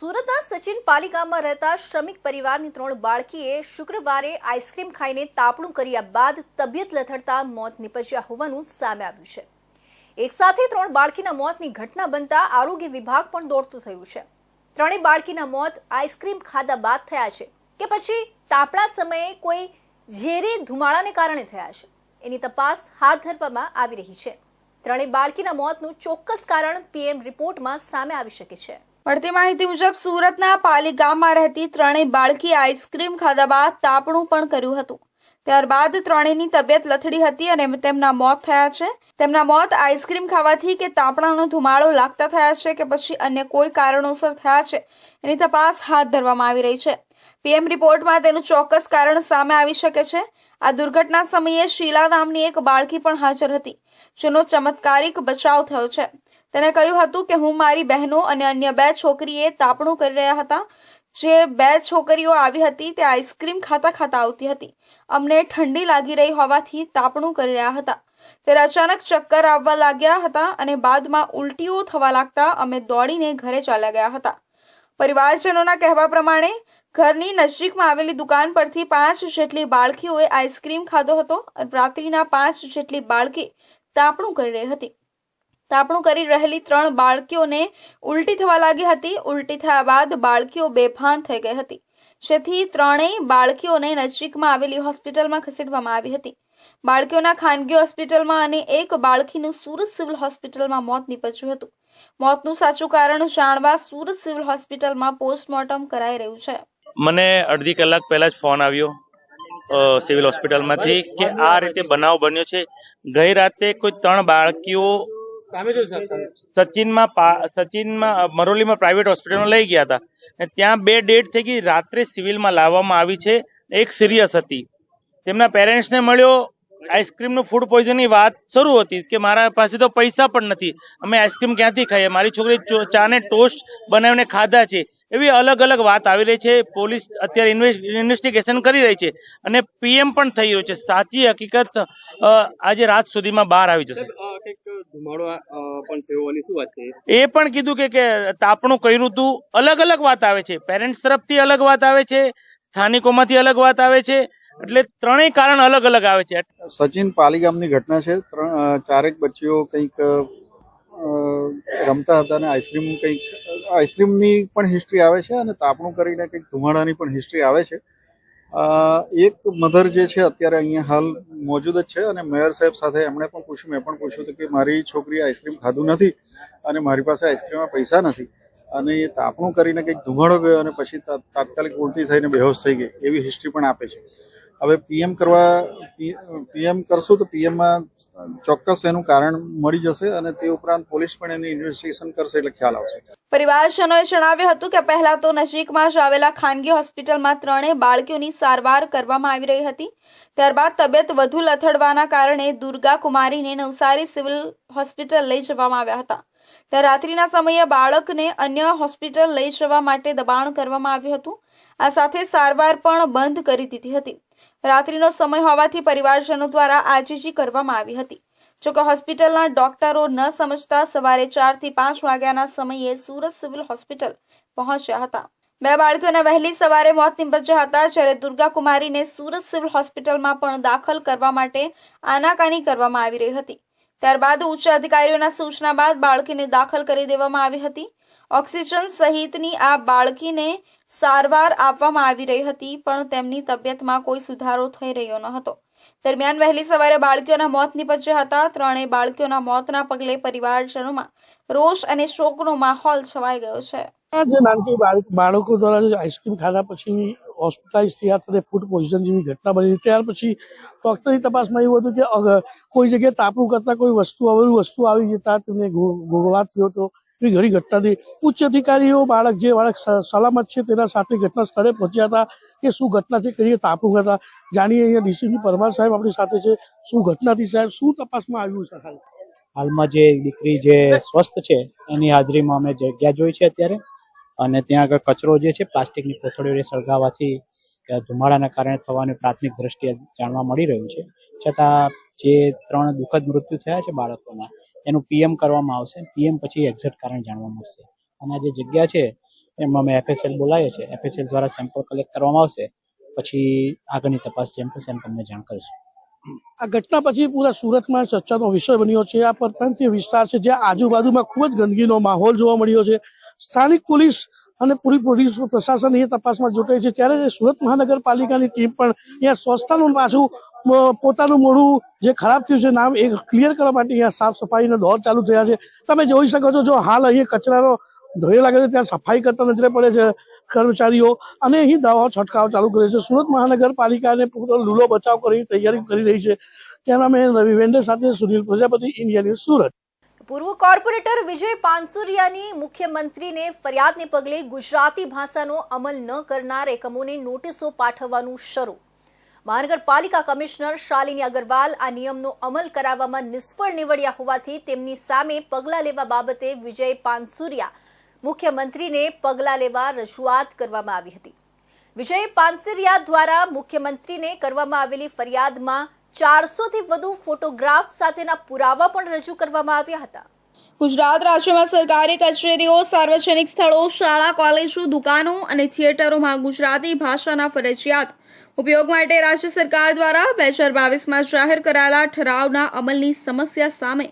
સુરતના સચિન પાલિકામાં રહેતા શ્રમિક પરિવારની 3 બાળકીએ શુક્રવારે આઈસ્ક્રીમ ખાઈને તાપણું કર્યા બાદ તબિયત લથડતા મોત નીપજ્યા હોવાનું સામે આવ્યું છે। એક સાથે 3 બાળકીના મોતની ઘટના બનતા આરોગ્ય વિભાગ પણ દોડતું થયું છે। ત્રણેય બાળકીના મોત આઈસ્ક્રીમ ખાધા બાદ થયા છે કે પછી તાપણા સમયે કોઈ ઝેરી ધુમાડાને કારણે થયા છે, એની તપાસ હાથ ધરવામાં આવી રહી છે। ત્રણેય બાળકીના મોતનું ચોક્કસ કારણ પીએમ રિપોર્ટમાં સામે આવી શકે છે। મળતી માહિતી મુજબ સુરતના પાલી ગામમાં રહેતી ત્રણેય બાળકી આઈસ્ક્રીમ ખાધા બાદ તાપણું પણ કર્યું હતું। ત્યારબાદ ત્રણેયની તબિયત લથડી હતી અને તેમના મોત થયા છે। તેમના મોત આઈસ્ક્રીમ ખાવાથી કે તાપણાનો ધુમાડો લાગતા થયા છે કે પછી અન્ય કોઈ કારણોસર થયા છે, એની તપાસ હાથ ધરવામાં આવી રહી છે। પીએમ રિપોર્ટમાં તેનું ચોક્કસ કારણ સામે આવી શકે છે। આ દુર્ઘટના સમયે શીલા નામની એક બાળકી પણ હાજર હતી, જેનો ચમત્કારિક બચાવ થયો છે। તેને કહ્યું હતું કે હું મારી બહેનો અને અન્ય 2 છોકરીએ તાપણું કરી રહ્યા હતા। જે 2 છોકરીઓ આવી હતી તે આઈસ્ક્રીમ ખાતા આવતી હતી। અમને ઠંડી લાગી રહી હોવાથી તાપણું કરી રહ્યા હતા। ત્યારે અચાનક ચક્કર આવવા લાગ્યા હતા અને બાદમાં ઉલટીઓ થવા લાગતા અમે દોડીને ઘરે ચાલ્યા ગયા હતા। પરિવારજનોના કહેવા પ્રમાણે ઘરની નજીકમાં આવેલી દુકાન પરથી 5 જેટલી બાળકીઓએ આઈસ્ક્રીમ ખાધો હતો। રાત્રિના 5 જેટલી બાળકી તાપણું કરી રહી હતી। તાપણું કરી રહેલી 3 બાળકીઓને ઉલટી થવા લાગી હતી। ઉલટી થયા બાદ બાળકીઓ બેભાન થઈ ગઈ હતી, જેથી ત્રણેય બાળકીઓને નજીકમાં આવેલી હોસ્પિટલમાં ખસેડવામાં આવી હતી। બાળકીઓના ખાનગી હોસ્પિટલમાં અને એક બાળકીનું સુરત સિવિલ હોસ્પિટલમાં મોત નીપજ્યું હતું। મોતનું સાચું કારણ જાણવા સુરત સિવિલ હોસ્પિટલમાં પોસ્ટમોર્ટમ કરાઈ રહ્યું છે। મને અડધી કલાક પહેલા જ ફોન આવ્યો સિવિલ હોસ્પિટલમાંથી કે આ રીતે બનાવ બન્યો છે। ગઈ રાતે કોઈ 3 બાળકીઓ સચિનમાં મરોલીમાં પ્રાઇવેટ હોસ્પિટલમાં લઈ ગયા હતા અને ત્યાં 2 ડેડ થઈ ગઈ। રાત્રે સિવિલમાં લાવવામાં આવી છે। એક સિરિયસ હતી, તેમના પેરેન્ટ્સને મળ્યો, આઈસ્ક્રીમનું ફૂડ પોઈઝનની વાત શરૂ હતી કે મારા પાસે તો પૈસા પણ નથી, અમે આઈસ્ક્રીમ ક્યાંથી ખાઈએ, મારી છોકરી ચાને ટોસ્ટ બનાવીને ખાધા છે, એવી અલગ અલગ વાત આવી રહી છે। પોલીસ અત્યારે ઇન્વેસ્ટિગેશન કરી રહી છે અને પીએમ પણ થઈ રહ્યું છે। સાચી હકીકત આજે રાત સુધીમાં બહાર આવી જશે। એ પણ કીધું કે તાપણું કર્યું હતું। અલગ અલગ વાત આવે છે, પેરેન્ટ્સ તરફથી અલગ વાત આવે છે, સ્થાનિકોમાંથી અલગ વાત આવે છે, એટલે ત્રણેય કારણ અલગ અલગ આવે છે। સચિન પાલી ગામની ઘટના છે। 4 બચ્ચીઓ કંઈક રમતા હતા અને આઈસ્ક્રીમની પણ હિસ્ટ્રી આવે છે અને તાપણું કરીને કંઈક ધુમાડાની પણ હિસ્ટ્રી આવે છે। એક મધર જે છે અત્યારે અહીંયા હાલ મોજૂદ જ છે અને મેયર સાહેબ સાથે એમણે પણ પૂછ્યું, મેં પણ પૂછ્યું હતું કે મારી છોકરી આઈસ્ક્રીમ ખાધું નથી અને મારી પાસે આઈસ્ક્રીમમાં પૈસા નથી અને એ તાપણું કરીને કંઈક ધુમાડો ગયો અને પછી તાત્કાલિક ઉલટી થઈને બેહોશ થઈ ગઈ, એવી હિસ્ટ્રી પણ આપે છે। હવે પીએમ કરશું તો પીએમમાં ચોક્કસ એનું કારણ મળી જશે અને તે ઉપરાંત પોલીસ પણ એની ઇન્વેસ્ટિગેશન કરશે એટલે ખ્યાલ આવશે। પરિવારજનોએ જણાવ્યું હતું કે પહેલા તો નજીકમાં જ આવેલા ખાનગી હોસ્પિટલમાં 3 બાળકીઓની સારવાર કરવામાં આવી રહી હતી। ત્યારબાદ તબિયત વધુ લથડવાના કારણે દુર્ગા કુમારીને નવસારી સિવિલ હોસ્પિટલ લઈ જવામાં આવ્યા હતા। ત્યારે રાત્રિના સમયે બાળકને અન્ય હોસ્પિટલ લઈ જવા માટે દબાણ કરવામાં આવ્યું હતું। આ સાથે સારવાર પણ બંધ કરી દીધી હતી। રાત્રિનો સમય હોવાથી પરિવારજનો દ્વારા આજીજી કરવામાં આવી હતી। જોકે હોસ્પિટલના ડોક્ટરો ન સમજતા સવારે 4 થી 5 વાગ્યાના સમયે સુરત સિવિલ હોસ્પિટલ પહોંચ્યા હતા। 2 બાળકીઓના વહેલી સવારે મોત નીપજ્યા હતા, જ્યારે દુર્ગા કુમારીને સુરત સિવિલ હોસ્પિટલમાં પણ દાખલ કરવા માટે આનાકાની કરવામાં આવી રહી હતી। ત્યારબાદ ઉચ્ચ અધિકારીઓના સૂચના બાદ બાળકીને દાખલ કરી દેવામાં આવી હતી। ઓક્સિજન સહિતની આ બાળકીને સારવાર આપવામાં આવી રહી હતી, પણ તેમની તબિયતમાં કોઈ સુધારો થઈ રહ્યો ન હતો। દરમિયાન વહેલી સવારે બાળકીઓના મોત નીપજ્યા હતા। 3 બાળકીઓના મોતના પગલે પરિવારજનોમાં રોષ અને શોકનો માહોલ છવાઈ ગયો છે। જે નાનકી બાળકો દ્વારા આઈસ્ક્રીમ ખાધા પછી હોસ્પિટલાઇઝ થયા હતા, ફૂડ પોઈઝન જેવી ઘટના બની। ત્યાર પછી ડોક્ટરની તપાસમાં એવું હતું કે કોઈ જગ્યાએ તાપણું કરતા કોઈ વસ્તુ આવી જતા તેમને ગોળા થયો હતો, એવી ઘણી ઘટના થઈ। ઉચ્ચ અધિકારીઓ બાળક સલામત છે તેના સાથે ઘટના સ્થળે પહોંચ્યા હતા કે શું ઘટના છે, કઈ તાપણું કરતા જાણીએ। અહીંયા ડીસીપી પરમાર સાહેબ આપણી સાથે છે, શું ઘટના થઈ સાહેબ, શું તપાસમાં આવ્યું છે? હાલમાં જે દીકરી જે સ્વસ્થ છે એની હાજરીમાં અમે જગ્યા જોઈ છે અત્યારે, અને ત્યાં આગળ કચરો જે છે પ્લાસ્ટિકની કોથળીઓ સળગાવવાથી ધુમાડાના કારણે થવાની પ્રાથમિક દ્રષ્ટિએ જાણવા મળી રહ્યું છે। છતાં જે 3 દુઃખદ મૃત્યુ થયા છે બાળકોના, એનું પીએમ કરવામાં આવશે। પીએમ પછી એક્ઝેક્ટ કારણ જાણવા મળશે અને આ જે જગ્યા છે એમાં અમે FSL બોલાવીએ છીએ. FSL દ્વારા સેમ્પલ કલેક્ટ કરવામાં આવશે, પછી આગળની તપાસ જેમ થશે એમ તમને જાણ કરીશું. આ ઘટના પછી પૂરા સુરતમાં ચર્ચાનો વિષય બન્યો છે. આ પરપ્રાંતીય વિસ્તાર છે જ્યાં આજુબાજુમાં ખૂબ જ ગંદકીનો માહોલ જોવા મળ્યો છે. સ્થાનિક પોલીસ અને પૂરી પોલીસ પ્રશાસન એ તપાસમાં જોડાય છે, ત્યારે સુરત મહાનગરપાલિકાની ટીમ પણ અહીંયા સ્વચ્છતાનું પાછું પોતાનું મોઢું જે ખરાબ થયું છે નામ એ ક્લિયર કરવા માટે અહીંયા સાફ સફાઈનો દોર ચાલુ થયા છે. તમે જોઈ શકો છો, જો હાલ અહીંયા કચરાનો ધોઈ લાગે છે ત્યાં સફાઈ કરતા નજરે પડે છે કર્મચારીઓ, અને અહીં દવાઓ છંટકાવ ચાલુ કરે છે. સુરત મહાનગરપાલિકાને પૂરો લૂલો બચાવ કરી તૈયારી કરી રહી છે. કેમેરામેન રવિ વેન્ડર સાથે સુનિલ પ્રજાપતિ, ઇન્ડિયા ન્યૂઝ, સુરત. પૂર્વ કોર્પોરેટર વિજય પાનસુરિયાની મુખ્યમંત્રીને ફરિયાદને પગલે ગુજરાતી ભાષાનો અમલ ન કરનાર એકમોને નોટિસો પાઠવવાનું શરૂ. મહાનગરપાલિકા કમિશનર શાલિની અગ્રવાલ આ નિયમનો અમલ કરાવવામાં નિષ્ફળ નીવડ્યા હોવાથી તેમની સામે પગલાં લેવા બાબતે વિજય પાનસુરિયા મુખ્યમંત્રીને પગલાં લેવા રજૂઆત કરવામાં આવી હતી. વિજય પાનસુરિયા દ્વારા મુખ્યમંત્રીને કરવામાં આવેલી ફરિયાદમાં 400થી વધુ ફોટોગ્રાફ સાથેના પુરાવા પણ રજૂ કરવામાં આવ્યા હતા. ગુજરાત રાજ્યમાં સરકારી કચેરીઓ, સાર્વજનિક સ્થળો, શાળા, કોલેજો, દુકાનો અને થિયેટરોમાં ગુજરાતી ભાષાના ફરજિયાત ઉપયોગ માટે રાજ્ય સરકાર દ્વારા 2022માં જાહેર કરાયેલા ઠરાવના અમલની સમસ્યા સામે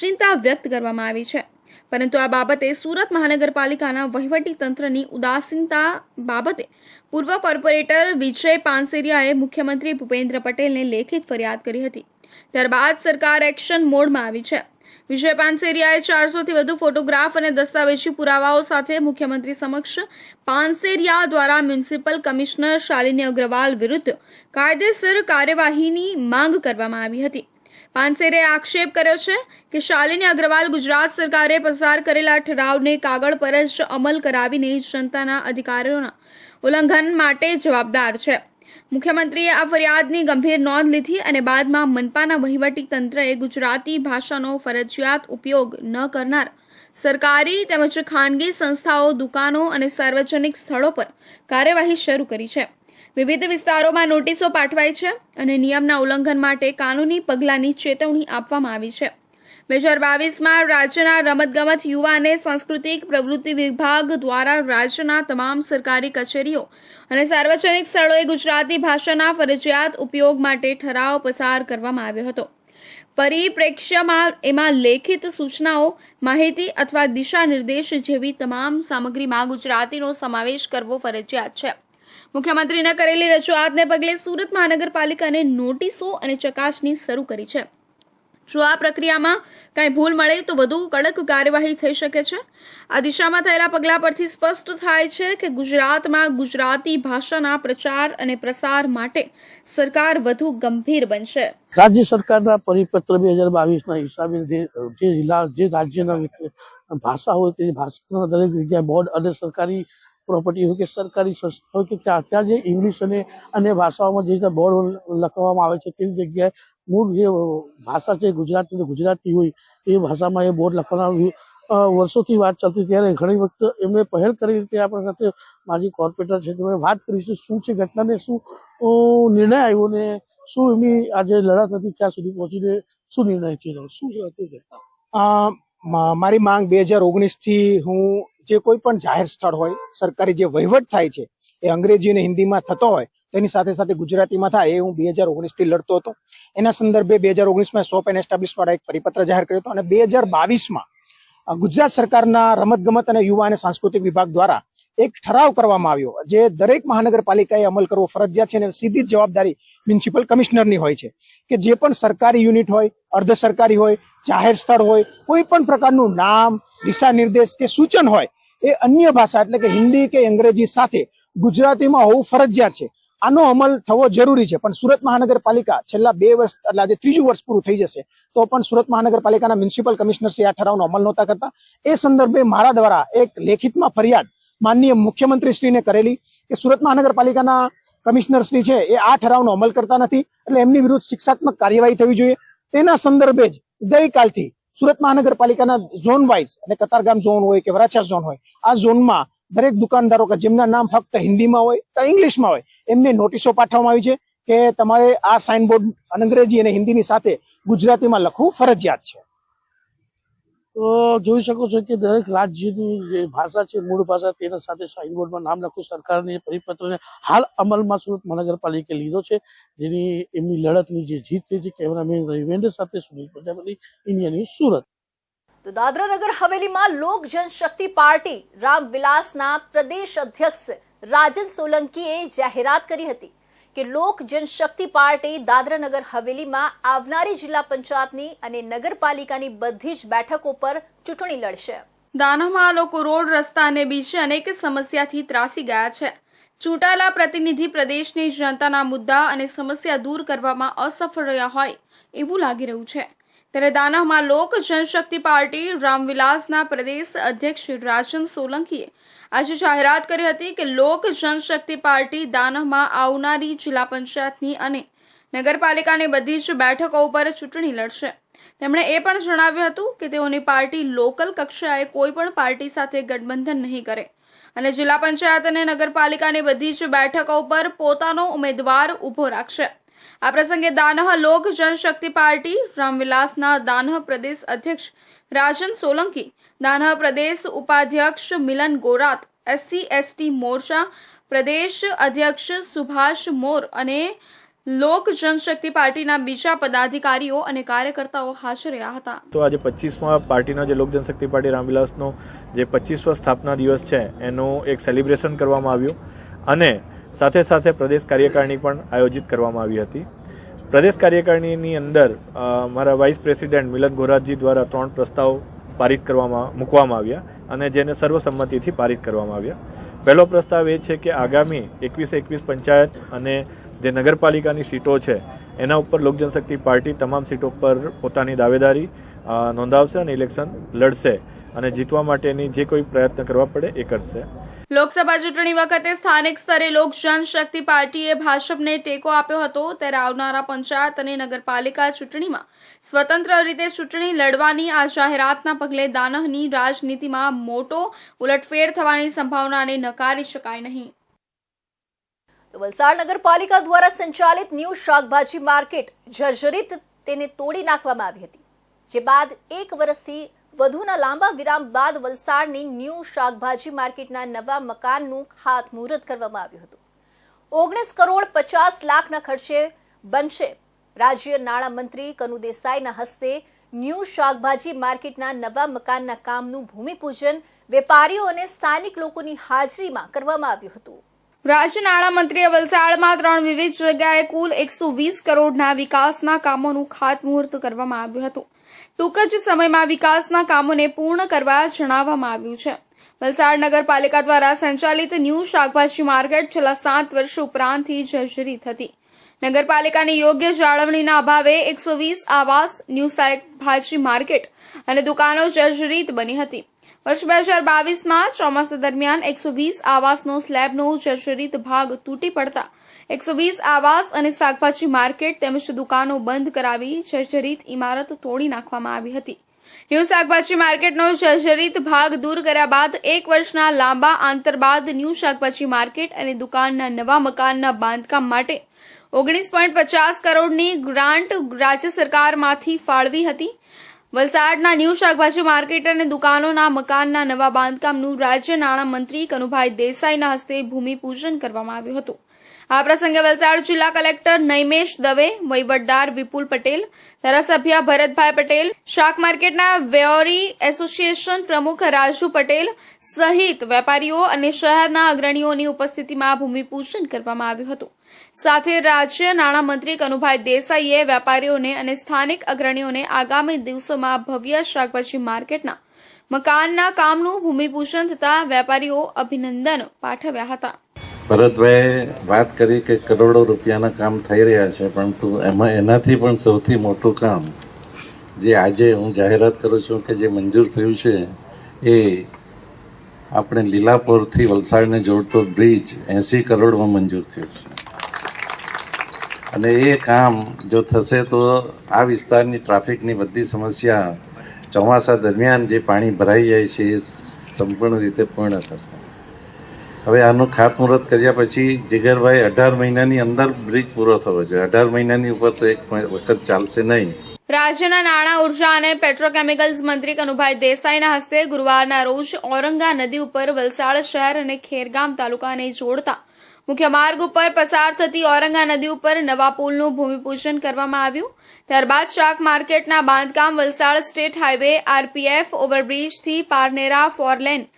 ચિંતા વ્યક્ત કરવામાં આવી છે. પરંતુ આ બાબતે સુરત મહાનગરપાલિકાના વહીવટી તંત્રની ઉદાસીનતા બાબતે પૂર્વ કોર્પોરેટર વિજય પાનસેરિયાએ મુખ્યમંત્રી ભૂપેન્દ્ર પટેલને લેખિત ફરિયાદ કરી હતી. ત્યારબાદ સરકાર એક્શન મોડમાં આવી છે. વિજય પાનસેરિયાએ 400થી વધુ ફોટોગ્રાફ અને દસ્તાવેજી પુરાવાઓ સાથે મુખ્યમંત્રી સમક્ષ પાનસેરિયા દ્વારા મ્યુનિસિપલ કમિશનર શાલિની અગ્રવાલ વિરુદ્ધ કાયદેસર કાર્યવાહીની માંગ કરવામાં આવી હતી. પાનસેરિયાએ આક્ષેપ કર્યો છે કે શાલિની અગ્રવાલ ગુજરાત સરકારે પસાર કરેલા ઠરાવને કાગળ પર જ અમલ કરાવીને જનતાના અધિકારોના ઉલ્લંઘન માટે જવાબદાર છે. મુખ્યમંત્રીએ આ ફરિયાદની ગંભીર નોંધ લીધી અને બાદમાં મનપાના વહીવટી તંત્રએ ગુજરાતી ભાષાનો ફરજિયાત ઉપયોગ ન કરનાર સરકારી તેમજ ખાનગી સંસ્થાઓ, દુકાનો અને સાર્વજનિક સ્થળો પર કાર્યવાહી શરૂ કરી છે. વિવિધ વિસ્તારોમાં નોટિસો પાઠવાઈ છે અને નિયમના ઉલ્લંઘન માટે કાનૂની પગલાંની ચેતવણી આપવામાં આવી છે. 2022માં રાજ્યના રમતગમત, યુવા અને સાંસ્કૃતિક પ્રવૃત્તિ વિભાગ દ્વારા રાજ્યના તમામ સરકારી કચેરીઓ અને સાર્વજનિક સ્થળોએ ગુજરાતી ભાષાના ફરજિયાત ઉપયોગ માટે ઠરાવ પસાર કરવામાં આવ્યો હતો. પરિપ્રેક્ષ્યમાં એમાં લેખિત સૂચનાઓ, માહિતી અથવા દિશા નિર્દેશ જેવી તમામ સામગ્રીમાં ગુજરાતીનો સમાવેશ કરવો ફરજિયાત છે. મુખ્યમંત્રીને કરેલી રજૂઆતને પગલે સુરત મહાનગરપાલિકાને નોટિસો અને ચકાસણી શરૂ કરી છે. જો આ પ્રક્રિયામાં કાંઈ ભૂલ મળે તો વધુ કડક કાર્યવાહી થઈ શકે છે. આ દિશામાં થયેલા પગલાં પરથી સ્પષ્ટ થાય છે કે ગુજરાતમાં ગુજરાતી ભાષાના પ્રચાર અને પ્રસાર માટે સરકાર વધુ ગંભીર બનશે. રાજ્ય સરકારના પરિપત્ર 2022ના હિસાબે જે રાજ્યના ભાષા હોય તે ભાષાના દરેક જગ્યાએ બોર્ડ અને સરકારી પ્રોપર્ટી હોય કે સરકારી સંસ્થા હોય કે ત્યાં જે ઇંગ્લિશ અને અન્ય ભાષાઓમાં જે રીતે બોર્ડ લખવામાં આવે છે તેની જગ્યાએ મૂળ જે ભાષા છે ગુજરાતી હોય એ ભાષામાં એ બોર્ડ લખવાના વર્ષોથી વાત ચાલતી. ત્યારે ઘણી વખત એમણે પહેલ કરી રીતે આપણા સાથે માજી કોર્પોરેટર છે તેમણે વાત કરી છે શું છે ઘટનાને, શું નિર્ણય આવ્યો ને શું એમની આજે લડત હતી ક્યાં સુધી પહોંચીને શું નિર્ણય થયો, શું હતું ઘટના. મારી માંગ 2019થી હું જે કોઈ પણ જાહેર સ્થળ હોય, સરકારી જે વહીવટ થાય છે એ અંગ્રેજી અને હિન્દીમાં થતો હોય તેની સાથે સાથે ગુજરાતીમાં થાય એ હું 2019થી લડતો હતો. એના સંદર્ભે 2019માં શોપ એન્ડ એસ્ટાબ્લિશ વાળા એક પરિપત્ર જાહેર કર્યો હતો અને 2022માં ગુજરાત સરકારના રમતગમત અને યુવા અને સાંસ્કૃતિક વિભાગ દ્વારા એક ઠરાવ કરવામાં આવ્યો જે દરેક મહાનગરપાલિકાએ અમલ કરવો ફરજિયાત છે અને સીધી જ જવાબદારી મ્યુનિસિપલ કમિશનરની હોય છે કે જે પણ સરકારી યુનિટ હોય, અર્ધ સરકારી હોય, જાહેર સ્થળ હોય, કોઈ પણ પ્રકારનું નામ, દિશા નિર્દેશ કે સૂચન હોય એ અન્ય ભાષા એટલે કે હિન્દી કે અંગ્રેજી સાથે ગુજરાતીમાં હોવું ફરજિયાત છે. આનો અમલ થવો જરૂરી છે. પણ સુરત મહાનગરપાલિકા છેલ્લા 2 વર્ષ એટલે આજે 3જું વર્ષ પૂરું થઈ જશે તો પણ સુરત મહાનગરપાલિકાના મ્યુનિસિપલ કમિશનરશ્રી આ ઠરાવનો અમલ નહોતા કરતા. એ સંદર્ભે મારા દ્વારા એક લેખિતમાં ફરિયાદ માનનીય મુખ્યમંત્રીશ્રીને કરેલી કે સુરત મહાનગરપાલિકાના કમિશનરશ્રી છે એ આ ઠરાવનો અમલ કરતા નથી એટલે એમની વિરુદ્ધ શિક્ષાત્મક કાર્યવાહી થવી જોઈએ. તેના સંદર્ભે જ ગઈકાલથી સુરત મહાનગરપાલિકાના ઝોન વાઇઝ એટલે કતારગામ ઝોન હોય કે વરાછા ઝોન હોય આ ઝોનમાં દરેક દુકાનદારો કે જેમના નામ ફક્ત હિન્દીમાં હોય કે ઇંગ્લિશમાં હોય એમને નોટિસો પાઠવવામાં આવી છે કે તમારે આ સાઇનબોર્ડ અંગ્રેજી અને હિન્દીની સાથે ગુજરાતીમાં લખવું ફરજિયાત છે. તો જોઈ શકો છો કે દરેક રાજ્યની જે ભાષા છે મૂળ ભાષા તેના સાથે સાઇનબોર્ડમાં નામ લખવું સરકારની પરિપત્રને હાલ અમલમાં સુરત મહાનગરપાલિકાએ લીધો છે, જેની એમની લડતની જે જીત થઈ છે. કેમેરામેન રવિવેન્દ્ર સાથે સુનિલ પ્રજાપતિ, ઇન્ડિયા ન્યૂઝ, સુરત. તો દાદરા નગર હવેલીમાં લોક જનશક્તિ પાર્ટી રામવિલાસના પ્રદેશ અધ્યક્ષ રાજન સોલંકીએ જાહેરાત કરી હતી કે લોક જનશક્તિ પાર્ટી દાદરા નગર હવેલીમાં આવનારી જિલ્લા પંચાયતની અને નગરપાલિકાની બધી જ બેઠકો પર ચૂંટણી લડશે. દાનહમાં લોકો રોડ, રસ્તા અને બીજી અનેક સમસ્યાથી ત્રાસી ગયા છે. ચૂંટાયેલા પ્રતિનિધિ પ્રદેશની જનતાના મુદ્દા અને સમસ્યા દૂર કરવામાં અસફળ રહ્યા હોય એવું લાગી રહ્યું છે. ત્યારે દાનહમાં લોક જનશક્તિ પાર્ટી રામવિલાસના પ્રદેશ અધ્યક્ષ રાજન સોલંકીએ આજે જાહેરાત કરી હતી કે લોક જનશક્તિ પાર્ટી દાનહમાં આવનારી જિલ્લા પંચાયતની અને નગરપાલિકાની બધી જ બેઠકો ઉપર ચૂંટણી લડશે. તેમણે એ પણ જણાવ્યું હતું કે તેઓની પાર્ટી લોકલ કક્ષાએ કોઈ પણ પાર્ટી સાથે ગઠબંધન નહીં કરે અને જિલ્લા પંચાયત અને નગરપાલિકાની બધી જ બેઠકો ઉપર પોતાનો ઉમેદવાર ઊભો રાખશે. આ પ્રસંગે દાનહ લોક જનશક્તિ પાર્ટી રામવિલાસના દાનહ પ્રદેશ અધ્યક્ષ રાજન સોલંકી, દાનહ પ્રદેશ ઉપાધ્યક્ષ મિલન ગોરાત, SC/ST મોરચા પ્રદેશ અધ્યક્ષ સુભાષ મોર અને લોક જનશક્તિ પાર્ટીના બીજા પદાધિકારીઓ અને કાર્યકર્તાઓ હાજર રહ્યા હતા. તો આજે 25મા પાર્ટીનો જે લોક જનશક્તિ પાર્ટી રામવિલાસનો જે 25વો સ્થાપના દિવસ છે એનું એક સેલિબ્રેશન કરવામાં આવ્યું અને સાથે સાથે પ્રદેશ કાર્યકારિણી પણ આયોજિત કરવામાં આવી હતી. પ્રદેશ કાર્યકારિણીની અંદર મારા વાઇસ પ્રેસિડેન્ટ મિલન ગોરાતજી દ્વારા 3 પ્રસ્તાવ પારિત મૂકવામાં આવ્યા અને જેને સર્વસંમતિથી પારિત કરવામાં આવ્યા. પહેલો પ્રસ્તાવ એ છે કે આગામી 21 પંચાયત અને જે નગરપાલિકાની સીટો છે એના ઉપર લોક જનશક્તિ પાર્ટી તમામ સીટો પર પોતાની દાવેદારી નોંધાવશે અને ઇલેક્શન લડશે અને જીતવા માટેની જે કોઈ પ્રયત્ન કરવા પડે એ કરશે. લોકસભા ચૂંટણી વખતે સ્થાનિક સ્તરે લોક જનશક્તિ પાર્ટીએ ભાજપને ટેકો આપ્યો હતો, ત્યારે આવનારા પંચાયત અને નગરપાલિકા ચૂંટણીમાં સ્વતંત્ર રીતે ચૂંટણી લડવાની આ જાહેરાતના પગલે દાનહની રાજનીતિમાં મોટો ઉલટફેર થવાની સંભાવનાને નકારી શકાય નહીં. તો વલસાડ નગરપાલિકા દ્વારા સંચાલિત ન્યૂ શાકભાજી માર્કેટ જર્જરિત તેને તોડી નાખવામાં આવી હતી, જે બાદ 1 વર્ષથી વધુના લાંબા વિરામ બાદ વલસાડની ન્યૂ શાકભાજી માર્કેટના નવા મકાનનું ખાતમુહૂર્ત કરવામાં આવ્યું હતું. 19 કરોડ 50 લાખના ખર્ચે બનશે. રાજ્ય નાણામંત્રી કનુ દેસાઈના હસ્તે ન્યૂ શાકભાજી માર્કેટના નવા મકાનના કામનું ભૂમિપૂજન વેપારીઓ અને સ્થાનિક લોકોની હાજરીમાં કરવામાં આવ્યું હતું. રાજ્ય નાણામંત્રીએ વલસાડમાં 3 વિવિધ જગ્યાએ કુલ 120 કરોડના વિકાસના કામોનું ખાતમુહૂર્ત કરવામાં આવ્યું હતું. ટૂંક જ સમયમાં વિકાસના કામોને પૂર્ણ કરવા જણાવવામાં આવ્યું છે. વલસાડ નગરપાલિકા દ્વારા સંચાલિત ન્યૂ શાકભાજી માર્કેટ છેલ્લા 7 વર્ષ ઉપરાંતથી જર્જરિત હતી. નગરપાલિકાની યોગ્ય જાળવણીના અભાવે 120 આવાસ, ન્યૂ શાકભાજી માર્કેટ અને દુકાનો જર્જરિત બની હતી. વર્ષ 2022માં ચોમાસા દરમિયાન 120 આવાસનો સ્લેબનો જર્જરિત ભાગ તૂટી પડતા 120 આવાસ અને શાકભાજી માર્કેટ તેમજ દુકાનો બંધ કરાવી જર્જરિત ઇમારત તોડી નાખવામાં આવી હતી. ન્યૂ શાકભાજી માર્કેટનો જર્જરિત ભાગ દૂર કર્યા બાદ 1 વર્ષના લાંબા અંતર બાદ ન્યૂ શાકભાજી માર્કેટ અને દુકાનના નવા મકાનના બાંધકામ માટે 19.50 કરોડની ગ્રાન્ટ રાજ્ય સરકારમાંથી ફાળવી હતી. વલસાડના ન્યૂ શાકભાજી માર્કેટ અને દુકાનોના મકાનના નવા બાંધકામનું રાજ્ય નાણામંત્રી કનુભાઈ દેસાઈના હસ્તે ભૂમિપૂજન કરવામાં આવ્યું હતું. આ પ્રસંગે વલસાડ જિલ્લા કલેક્ટર નૈમેશ દવે, વહીવટદાર વિપુલ પટેલ, ધારાસભ્ય ભરતભાઈ પટેલ, શાક માર્કેટના વેઓરી એસોસિએશન પ્રમુખ રાજુ પટેલ સહિત વેપારીઓ અને શહેરના અગ્રણીઓની ઉપસ્થિતિમાં ભૂમિપૂજન કરવામાં આવ્યું હતું. સાથે રાજ્ય નાણામંત્રી કનુભાઈ દેસાઈએ વેપારીઓને અને સ્થાનિક અગ્રણીઓને આગામી દિવસોમાં ભવ્ય શાકભાજી માર્કેટના મકાનના કામનું ભૂમિપૂજન થતા વેપારીઓ અભિનંદન પાઠવ્યા હતા. ભરતભાઈએ વાત કરી કે કરોડો રૂપિયાના કામ થઈ રહ્યા છે, પરંતુ એનાથી પણ સૌથી મોટું કામ જે આજે હું જાહેરાત કરું છું કે જે મંજૂર થયું છે એ આપણે લીલાપોરથી વલસાડને જોડતો બ્રિજ 80 કરોડમાં મંજૂર થયું છે. અને એ કામ જો થશે તો આ વિસ્તારની ટ્રાફિકની બધી સમસ્યા ચોમાસા દરમિયાન જે પાણી ભરાઈ જાય છે એ સંપૂર્ણ રીતે પૂર્ણ થશે. હવે આનું ખાતમુહૂર્ત કર્યા પછી જીગરભાઈ 18 મહિનાની અંદર બ્રિજ પૂરો થવો જોઈએ. 18 મહિનાની ઉપર તો એક વખત ચાલશે નહીં. રાજ્યના નાણાં ઉર્જા અને પેટ્રોકેમિકલ્સ મંત્રી કનુભાઈ દેસાઈના હસ્તે ગુરુવારના રોજ ઔરંગા નદી ઉપર વલસાડ શહેર અને ખેરગામ તાલુકાને જોડતા મુખ્ય માર્ગ ઉપર પસાર થતી ઔરંગા નદી ઉપર નવા પુલનું ભૂમિપૂજન કરવામાં આવ્યું. ત્યારબાદ શાક માર્કેટના બાંધકામ, વલસાડ સ્ટેટ હાઈવે, આરપીએફ ઓવરબ્રિજથી પારનેરા ફોરલેન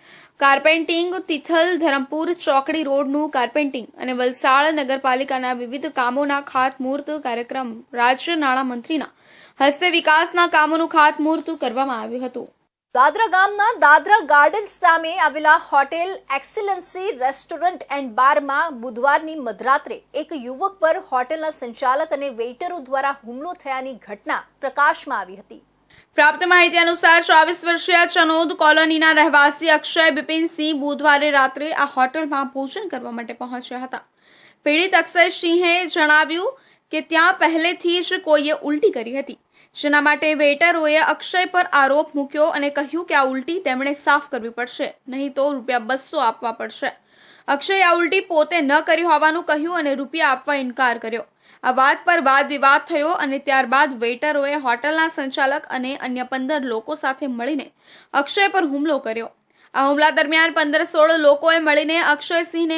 કાર્પેન્ટિંગ, તિથલ ધરમપુર ચોકડી રોડનું કાર્પેન્ટિંગ અને વલસાડ નગરપાલિકાના વિવિધ કામોના ખાતમુહૂર્ત કાર્યક્રમ રાજ્ય નાણામંત્રીના હસ્તે વિકાસના કામોનું ખાતમુહૂર્ત કરવામાં આવ્યું હતું. દાદરા ગામના દાદરા ગાર્ડન સામે આવેલા હોટેલ એક્સેલન્સી રેસ્ટોરન્ટ એન્ડ બારમાં બુધવારની મધરાત્રે એક યુવક પર હોટેલના સંચાલક અને વેઇટરો દ્વારા હુમલો થયાની ઘટના પ્રકાશમાં આવી હતી. પ્રાપ્ત માહિતી અનુસાર 24 વર્ષીય ચનોદ કોલોનીના રહેવાસી અક્ષય બિપિનસિંહ બુધવારે રાત્રે આ હોટલમાં ભોજન કરવા માટે પહોંચ્યા હતા. પીડિત અક્ષયસિંહે જણાવ્યું કે ત્યાં પહેલેથી જ કોઈએ ઉલટી કરી હતી, જેના માટે વેઇટરોએ અક્ષય પર આરોપ મૂક્યો અને કહ્યું કે આ ઉલટી તેમણે સાફ કરવી પડશે, નહીં તો ₹200 આપવા પડશે. અક્ષયે આ ઉલટી પોતે ન કરી હોવાનું કહ્યું અને રૂપિયા આપવા ઇનકાર કર્યો. આ વાત પર વાદ વિવાદ થયો અને ત્યારબાદ વેઇટરોએ હોટલના સંચાલક અને અન્ય 15 લોકો સાથે મળીને અક્ષય પર હુમલો કર્યો. આ હુમલા દરમિયાન 15-16 લોકોએ મળીને અક્ષયસિંહને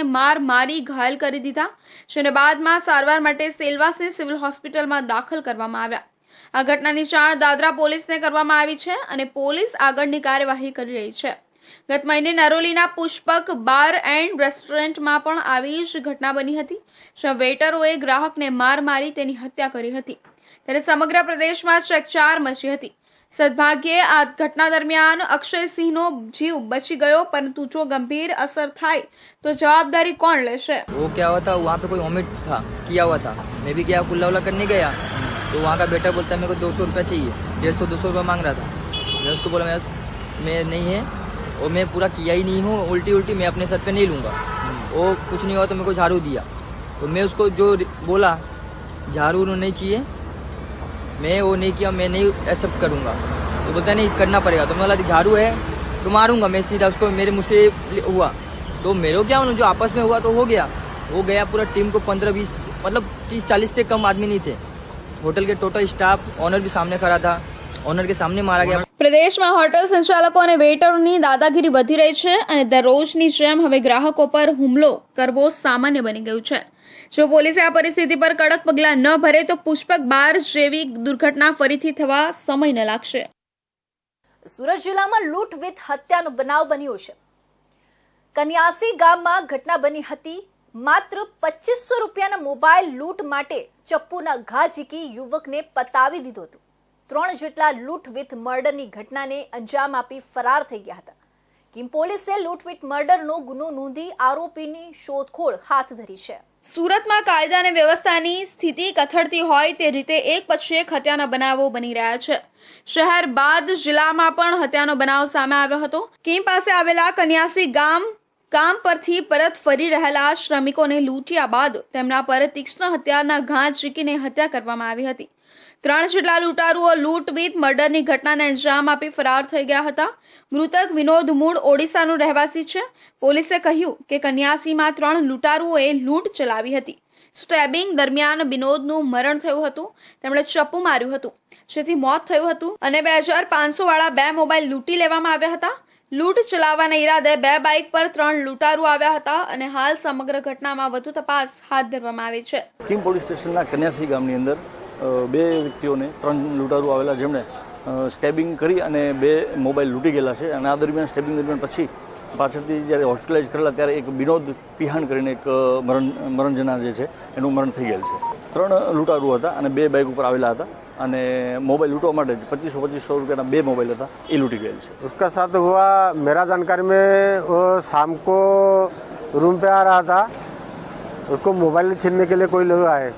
મારી ઘાયલ કરી દીધા, જેને બાદમાં સારવાર માટે સેલવાસની સિવિલ હોસ્પિટલમાં દાખલ કરવામાં આવ્યા. આ ઘટનાની જાણ દાદરા પોલીસને કરવામાં આવી છે અને પોલીસ આગળની કાર્યવાહી કરી રહી છે. ગત મહિને નરોલીના પુષ્પક બાર એન્ડ રેસ્ટોરન્ટમાં પણ આવી જ ઘટના બની હતી, જ્યાં વેઇટરોએ ગ્રાહકને મારી તેની હત્યા કરી હતી. ત્યારે સમગ્ર પ્રદેશમાં ચકચાર મચી હતી. સદભાગ્યે આ ઘટના દરમિયાન અક્ષયસિંહનો જીવ બચી ગયો, પરંતુ જો ગંભીર અસર થાય તો જવાબદારી કોણ લેશે? वो क्या हुआ था, वहाँ पे कोई वॉमिट था किया हुआ था. मैं भी गया, कुल्ला उल्ला करने गया तो वहाँ का बेटा बोलता है मेरे को 200 रुपया चाहिए. 150-200 रुपया मांग रहा था. मैं उसको बोला मैं नहीं है और मैं पूरा किया ही नहीं हूँ, उल्टी मैं अपने सर पे नहीं लूँगा. वो कुछ नहीं हुआ तो मेरे को झाड़ू दिया, तो मैं उसको जो बोला झाड़ू नहीं चाहिए, मैं वो नहीं किया, मैं नहीं एक्सेप्ट करूँगा. तो बोलता नहीं करना पड़ेगा. तो मैं बोला झाड़ू है तो मारूंगा मैं सीधा उसको, मेरे मुँह से हुआ तो मेरे को क्या जो आपस में हुआ तो हो गया. वो गया पूरा टीम को 15-20 मतलब 30-40 से कम आदमी नहीं थे. होटल के टोटल स्टाफ, ओनर भी सामने खड़ा था, ओनर के सामने मारा गया. પ્રદેશમાં હોટલ સંચાલકો અને વેઇટરોની દાદાગીરી વધી રહી છે અને દરરોજની જેમ હવે ગ્રાહકો પર હુમલો કરવો સામાન્ય બની ગયું છે. જો પોલીસે આ પરિસ્થિતિ પર કડક પગલાં ન ભરે તો પુષ્પક બાર જેવી દુર્ઘટના ફરીથી થવા સમય ન લાગશે. સુરત જિલ્લામાં લૂંટ વિથ હત્યાનો બનાવ બન્યો છે. કન્યાસી ગામમાં ઘટના બની હતી. માત્ર 2500 રૂપિયાના મોબાઈલ લૂંટ માટે ચપ્પુના ઘા ઝીકી યુવકને પતાવી દીધો હતો. 3 જેટલા લૂંટ વિથ મર્ડરની ઘટનાને અંજામ આપી ફરાર થઈ ગયા હતા. કિમ પોલીસે લૂંટ વિથ મર્ડરનો ગુનો નોંધી આરોપીની શોધખોળ હાથ ધરી છે. સુરતમાં કાયદા અને વ્યવસ્થાની સ્થિતિ કથળતી હોય તે રીતે એક પછી એક હત્યાના બનાવો બની રહ્યા છે. શહેર બાદ જિલ્લામાં પણ હત્યાનો બનાવ સામે આવ્યો હતો. કિમ પાસે આવેલા કન્યાસી કામ પરથી પરત ફરી રહેલા શ્રમિકોને લૂંટ્યા બાદ તેમના પર તીક્ષ્ણ હથિયારના ઘા ઝીકીને હત્યા કરવામાં આવી હતી. 3 જેટલા લૂંટારુઓ લૂંટ વિથ મર્ડરની ઘટનાને અંજામ આપી ફરાર થઈ ગયા હતા. મૃતક વિનોદ મૂળ ઓડિશાનો રહેવાસી છે. પોલીસે કહ્યું કે કન્યાસીમાં 3 લૂંટારુઓએ લૂંટ ચલાવી હતી. સ્ટેબિંગ દરમિયાન વિનોદનું મરણ થયું હતું. તેમણે ચપ્પુ માર્યું હતું, જેથી મોત થયું હતું અને 2500 વાળા 2 મોબાઈલ લૂંટી લેવામાં આવ્યા હતા. લૂંટ ચલાવવાના ઈરાદે 2 બાઇક પર 3 લૂંટારુ આવ્યા હતા અને હાલ સમગ્ર ઘટનામાં વધુ તપાસ હાથ ધરવામાં આવી છે. કિમ પોલીસ સ્ટેશનના કન્યાસી ગામની અંદર 2 વ્યક્તિઓને 3 લૂંટારુ આવેલા, જેમણે સ્ટેબિંગ કરી અને 2 મોબાઈલ લૂંટી ગયેલા છે. અને આ દરમિયાન સ્ટેબિંગ દરમિયાન પછી પાછળથી જ્યારે હોસ્પિટલાઇઝ કરેલા ત્યારે એક વિનોદ પિહાણ કરીને એક મરણ જનાર જે છે એનું મરણ થઈ ગયેલ છે. 3 લૂંટારુ હતા અને 2 બાઇક ઉપર આવેલા હતા અને મોબાઈલ લૂંટવા માટે 2500 રૂપિયાના 2 મોબાઈલ હતા એ લૂંટી ગયેલ છે. उसका साथ हुआ मेरा जानकारी में वो शाम को रूम पे आ रहा था, उसको मोबाइल छीनने के लिए कोई लोग आए,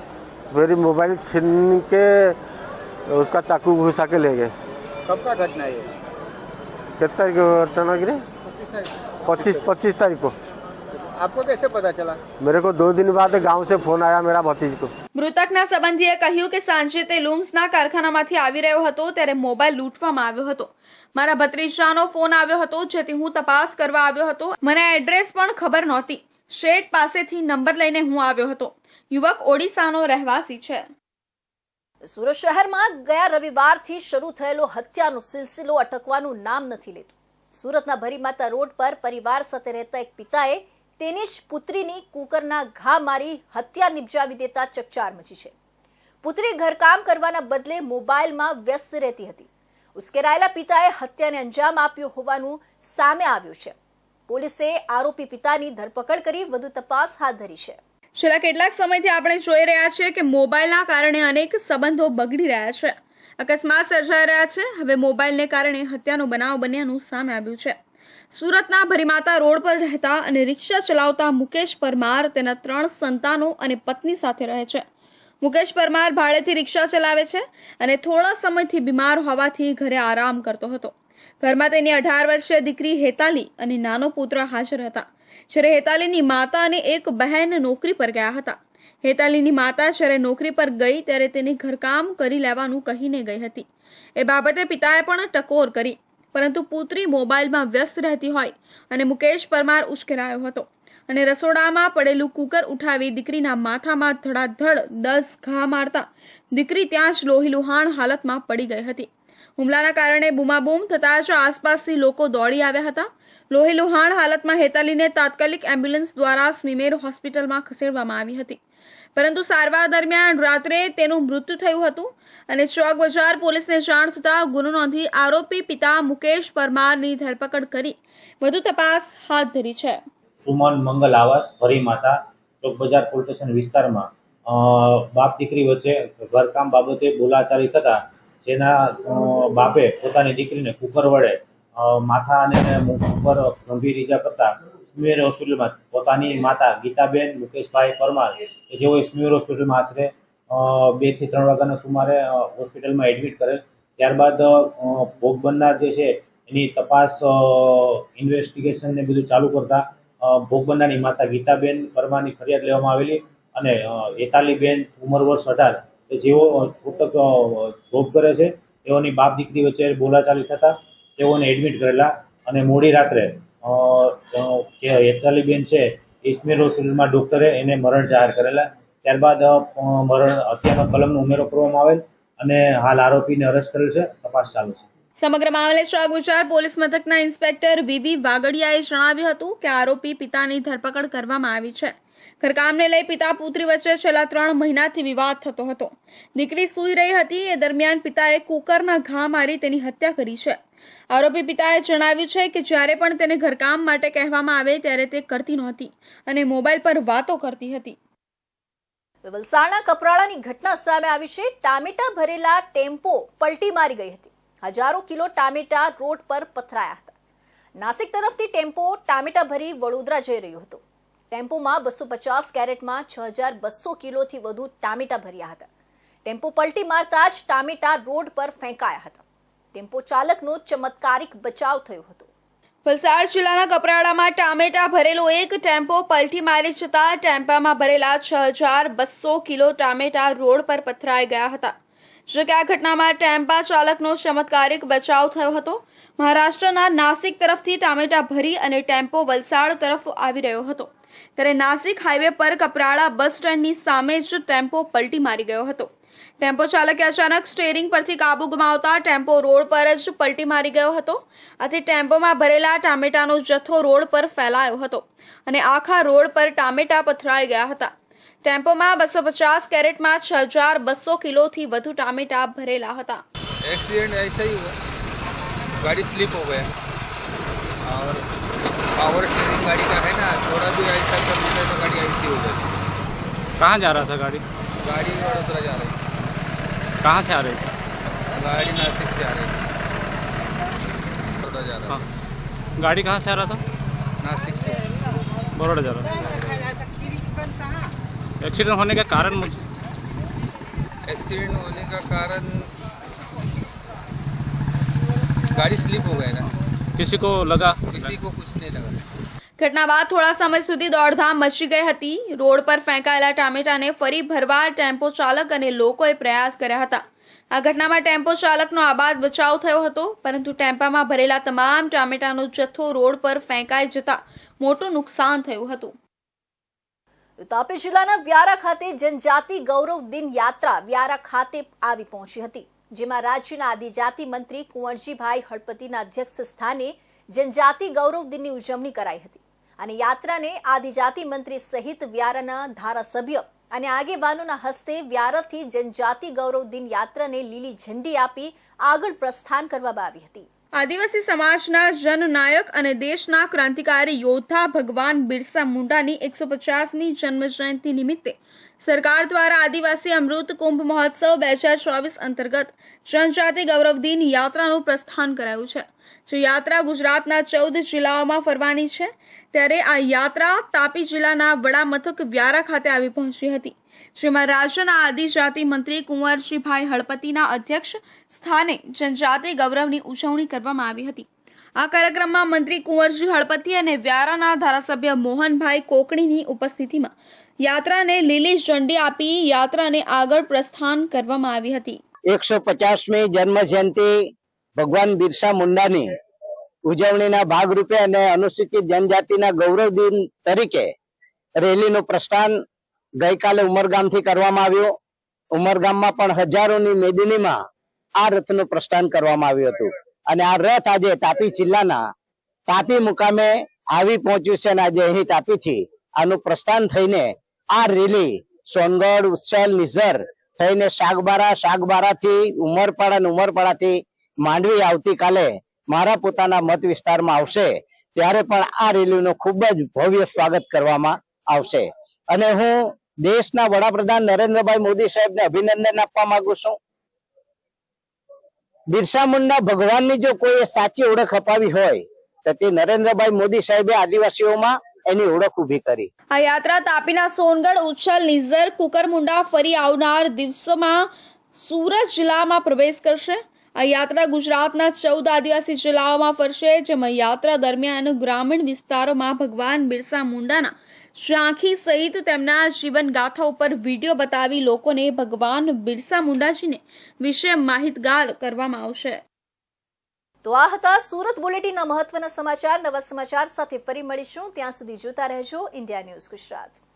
फिर मोबाइल छीन के उसका चाकू घुसा के ले गए. कब का घटना है? कितनी तारीख को घटना गिरी? 25 तारीख को. आपको कैसे पता चला? मेरे को 2 दिन बाद गांव से फोन आया मेरा भतीज को. મૃતકના સંબંધીએ કહ્યું કે સાંજે તે લૂમ્સના કારખાનામાંથી આવી રહ્યો હતો ત્યારે મોબાઈલ લૂંટવામાં આવ્યો હતો. મારા ભત્રીજાનો ફોન આવ્યો હતો, જેથી હું તપાસ કરવા આવ્યો હતો. મને એડ્રેસ પણ ખબર નહોતી. શેઠ પાસેથી નંબર લઈને હું આવ્યો હતો. યુવક ઓડિશાનો રહેવાસી છે. સુરત શહેરમાં ગયા રવિવારથી શરૂ થયેલો હત્યાનો સિલસિલો અટકવાનું નામ નથી લેતું. સુરતના ભરીમાતા રોડ પર પરિવાર સાથે રહેતા એક પિતાએ તેની જ પુત્રીની કુકરના ઘા મારી હત્યા નિપજાવી દેતા ચકચાર મચી છે. પુત્રી ઘરકામ કરવાના બદલે મોબાઈલમાં વ્યસ્ત રહેતી હતી. ઉશ્કેરાયેલા પિતાએ હત્યાને અંજામ આપ્યો હોવાનું સામે આવ્યું છે. પોલીસે આરોપી પિતાની ધરપકડ કરી વધુ તપાસ હાથ ધરી છે. છેલ્લા કેટલાક સમયથી આપણે જોઈ રહ્યા છીએ કે મોબાઈલના કારણે અનેક સંબંધો બગડી રહ્યા છે, અકસ્માત સર્જાઈ રહ્યા છે. હવે મોબાઈલને કારણે હત્યાનો બનાવ બન્યાનું સામે આવ્યું છે. સુરતના ભરીમાતા રોડ પર રહેતા અને રિક્ષા ચલાવતા મુકેશ પરમાર તેના 3 સંતાનો અને પત્ની સાથે રહે છે. મુકેશ પરમાર ભાડેથી રિક્ષા ચલાવે છે અને થોડા સમયથી બીમાર હોવાથી ઘરે આરામ કરતો હતો. ઘરમાં તેની 18 વર્ષીય દીકરી હેતાલી અને નાનો પુત્ર હાજર હતા. જ્યારે હેતાલીની માતા અને એક બહેન નોકરી પર ગયા હતા. હેતાલીની માતા જ્યારે નોકરી પર ગઈ ત્યારે તેને ઘરકામ કરી લેવાનું કહીને ગઈ હતી. એ બાબતે પિતાએ પણ ટકોર કરી, પરંતુ પુત્રી મોબાઈલમાં વ્યસ્ત રહેતી હોય અને મુકેશ પરમાર ઉશ્કેરાયો હતો અને રસોડામાં પડેલું કુકર ઉઠાવી દીકરીના માથામાં ધડાધડ 10 ઘા મારતા દીકરી ત્યાં જ લોહીલુહાણ હાલતમાં પડી ગઈ હતી. હુમલાના કારણે બૂમાબૂમ થતાં જ આસપાસથી લોકો દોડી આવ્યા હતા. લોહીલુહાણ હાલતમાં હેતાલીને તાત્કાલિક એમ્બ્યુલન્સ દ્વારા સ્મીમેર હોસ્પિટલમાં ખસેડવામાં આવી હતી, પરંતુ સારવાર દરમિયાન રાત્રે તેનું મૃત્યુ થયું હતું અને ચોક બજાર પોલીસને જાણ થતાં ગુનો નોંધી આરોપી પિતા મુકેશ પરમારની ધરપકડ કરી વધુ તપાસ હાથ ધરી છે. સુમન મંગલ આવાસ ભરીમાતા ચોક બજાર પોલીસ સ્ટેશન વિસ્તારમાં બાપ દીકરી વચ્ચે ઘરકામ બાબતે બોલાચાલી થતા જેના બાપે પોતાની દીકરીને કુકર વડે માથા અને મુખ ઉપર ગંભીર ઈજા કરતા સ્મીમેર હોસ્પિટલમાં પોતાની માતા ગીતાબેન મુકેશભાઈ પરમાર કે જેઓ સ્મીમેર હોસ્પિટલમાં આશરે 2 થી 3 વાગ્યાના સુમારે હોસ્પિટલમાં એડમિટ કરેલ. ત્યારબાદ ભોગ બનનાર જે છે એની તપાસ ઇન્વેસ્ટિગેશન ને બધું ચાલુ કરતા ભોગ બનનારની માતા ગીતાબેન પરમારની ફરિયાદ લેવામાં આવેલી અને હેતાલીબેન ઉંમર વર્ષ 18 કે જેઓ છૂટક જોબ કરે છે તેઓની બાપ દીકરી વચ્ચે બોલાચાલી થતા તેઓને એડમિટ કરેલા અને મોડી રાત્રે જે હેતાલીબેન છે એ સ્મીમેર હોસ્પિટલમાં ડોક્ટરે એને મરણ જાહેર કરેલા. ત્યારબાદ હત્યાનો કલમનો ઉમેરો કરવામાં આવેલ અને હાલ આરોપીને અરેસ્ટ કરેલ છે. તપાસ ચાલુ છે. સમગ્ર મામલે ચોક બજાર પોલીસ મથકના ઇન્સ્પેક્ટર વીવી વાગડિયાએ જણાવ્યું હતું કે આરોપી પિતાની ધરપકડ કરવામાં આવી છે. ઘરકામને લઈ પિતા પુત્રી વચ્ચે છેલ્લા 3 મહિનાથી વિવાદ થતો હતો. દીકરી સૂઈ રહી હતી એ દરમિયાન પિતાએ કુકરના ઘા મારી તેની હત્યા કરી છે. આરોપી પિતાએ જણાવ્યું છે કે જ્યારે પણ તેને ઘરકામ માટે કહેવામાં આવે ત્યારે તે કરતી નહોતી અને મોબાઈલ પર વાતો કરતી હતી. વલસાડના કપરાળાની ઘટના સામે આવી છે. ટામેટા ભરેલા ટેમ્પો પલટી મારી ગઈ હતી. હજારો કિલો ટામેટા રોડ પર પથરાયા હતા. નાસિક તરફથી ટેમ્પો ટામેટા ભરી વડોદરા જઈ રહ્યો હતો. ટેમ્પોમાં 250 કેરેટમાં 6200 કિલોથી વધુ ટામેટા ભર્યા હતા. ટેમ્પો પલટી મારતા જ ટામેટા રોડ પર ફેંકાયા હતા. ટેમ્પો ચાલકનો ચમત્કારિક બચાવ થયો હતો. વલસાડ જિલ્લાના કપરાડામાં ટામેટા ભરેલો એક ટેમ્પો પલટી મારી જતા ટેમ્પામાં ભરેલા 6200 કિલો ટામેટા રોડ પર પથરાઈ ગયા હતા. જો કે આ ઘટનામાં ટેમ્પા ચાલકનો ચમત્કારિક બચાવ થયો હતો. મહારાષ્ટ્રના નાસિક તરફથી ટામેટા ભરી અને ટેમ્પો વલસાડ તરફ આવી રહ્યો હતો ત્યારે નાસિક હાઈવે પર કપરાડા બસ સ્ટેન્ડની સામે જ ટેમ્પો પલટી મારી ગયો હતો. ટેમ્પો ચાલકે અચાનક સ્ટીયરિંગ પરથી કાબુ ગુમાવતા ટેમ્પો રોડ પર જ પલટી મારી ગયો હતો. આથી ટેમ્પોમાં ભરેલા ટામેટાનો જથ્થો રોડ પર ફેલાયો હતો અને આખા રોડ પર ટામેટા પથરાઈ ગયા હતા. ટેમ્પોમાં 250 કેરેટમાં 6200 કિલોથી વધુ ટામેટા ભરેલા હતા. एक्सीडेंट ऐसा ही हुआ, गाड़ी स्लिप हो गया और पावर स्टीयरिंग गाड़ी का है ना, थोड़ा भी ऐसा कर देता तो गाड़ी ऐसी हो जाती. कहाँ जा रहा था गाड़ी? गाड़ी वडोदरा जा रही. कहाँ से आ रही थी? गाड़ी नासिक से आ रही थी, बड़ौदा जा रहा था. गाड़ी कहाँ से आ रहा था? नासिक से. बड़ौदा जा रहा था. एक्सीडेंट होने का कारण मुझे एक्सीडेंट होने का कारण गाड़ी स्लिप हो गया ना. किसी को लगा? किसी को कुछ नहीं लगा. ઘટના બાદ થોડા સમય સુધી દોડધામ મચી ગઈ હતી. રોડ પર ફેંકાયેલા ટામેટાને ફરી ભરવા ટેમ્પો ચાલક અને લોકોએ પ્રયાસ કર્યા હતા. આ ઘટનામાં ટેમ્પો ચાલકનો આબાદ બચાવ થયો હતો, પરંતુ ટેમ્પામાં ભરેલા તમામ ટામેટાનો જથ્થો રોડ પર ફેંકાઈ જતા મોટું નુકસાન થયું હતું. તાપી જિલ્લાના વ્યારા ખાતે જનજાતિ ગૌરવ દિન યાત્રા વ્યારા ખાતે આવી પહોંચી હતી, જેમાં રાજ્યના આદિજાતિ મંત્રી કુંવરજીભાઈ હળપતિના અધ્યક્ષ સ્થાને જનજાતિ ગૌરવ દિનની ઉજવણી કરાઈ હતી અને યાત્રાને આદિજાતિ મંત્રી સહિત વ્યારાના ધારાસભ્ય અને આગેવાનોના હસ્તે વ્યારાથી જનજાતિ ગૌરવ દિન યાત્રાને લીલી ઝંડી આપી આગળ પ્રસ્થાન કરવામાં આવી હતી। આદિવાસી સમાજના જનનાયક અને દેશના ક્રાંતિકારી યોદ્ધા ભગવાન બિરસા મુંડાની 150મી જન્મ જયંતિ નિમિત્તે સરકાર દ્વારા આદિવાસી અમૃત કુંભ મહોત્સવ 2024 અંતર્ગત જનજાતિ ગૌરવ દિન યાત્રાનું પ્રસ્થાન કરાયું છે, જે યાત્રા ગુજરાતના 14 જિલ્લાઓમાં ફરવાની છે। ત્યારે આ યાત્રા તાપી જિલ્લાના વડા મથક વ્યારા ખાતે આવી પહોંચી હતી, જેમાં રાજ્યના આદિજાતિ મંત્રી કુંવરજીભાઈ હળપતિના અધ્યક્ષ સ્થાને જનજાતિ ગૌરવની ઉજવણી કરવામાં આવી હતી। આ કાર્યક્રમમાં મંત્રી કુંવરજી હળપતિ અને વ્યારાના ધારાસભ્ય મોહનભાઈ કોકણીની ઉપસ્થિતિમાં યાત્રાને લીલી ઝંડી આપી યાત્રાને આગળ પ્રસ્થાન કરવામાં આવી હતી। 150મી જન્મ જયંતિ ભગવાન બિરસા મુંડાની ઉજવણીના ભાગરૂપે અને અનુસૂચિત જનજાતિના ગૌરવ દિન તરીકે રેલીનું પ્રસ્થાન ગઈકાલે ઉમરગામથી કરવામાં આવ્યું। ઉમરગામમાં પણ હજારોની મેદનીમાં આ રથનું પ્રસ્થાન કરવામાં આવ્યું હતું અને આ રથ આજે તાપી જિલ્લાના તાપી મુકામે આવી પહોંચ્યું છે અને આજે અહીં તાપીથી આનું પ્રસ્થાન થઈને આ રેલી સોનગઢ, ઉચ્છલ, નિઝર થઈને શાકબારાથી ઉમરપાડા અને ઉમરપાડાથી માંડવી આવતીકાલે મારા પોતાના મત વિસ્તારમાં આવશે, ત્યારે પણ આ રેલીનું ખૂબ જ ભવ્ય સ્વાગત કરવામાં આવશે અને હું દેશના વડાપ્રધાન નરેન્દ્રભાઈ મોદી સાહેબને અભિનંદન આપવા માંગુ છું। બિરસા મુંડા ભગવાનની જો કોઈ સાચી ઓળખ અપાવી હોય તો તે નરેન્દ્રભાઈ મોદી સાહેબે આદિવાસીઓમાં એની ઓળખ ઊભી કરી। આ યાત્રા તાપીના સોનગઢ, ઉચ્છલ, નિઝર, કુકરમુંડા ફરી આવનાર દિવસોમાં સુરત જિલ્લામાં પ્રવેશ કરશે। આ યાત્રા ગુજરાતના 14 આદિવાસી જિલ્લાઓમાં ફરશે, જેમાં યાત્રા દરમિયાન ગ્રામીણ વિસ્તારોમાં ભગવાન બિરસા મુંડાના ઝાંખી સહિત તેમના જીવન ગાથા ઉપર વિડીયો બતાવી લોકોને ભગવાન બિરસા મુંડાજીને વિશે માહિતગાર કરવામાં આવશે। તો આ હતા સુરત બુલેટિનના મહત્વના સમાચાર। નવા સમાચાર સાથે ફરી મળીશું, ત્યાં સુધી જોતા રહેજો ઇન્ડિયા ન્યૂઝ ગુજરાત।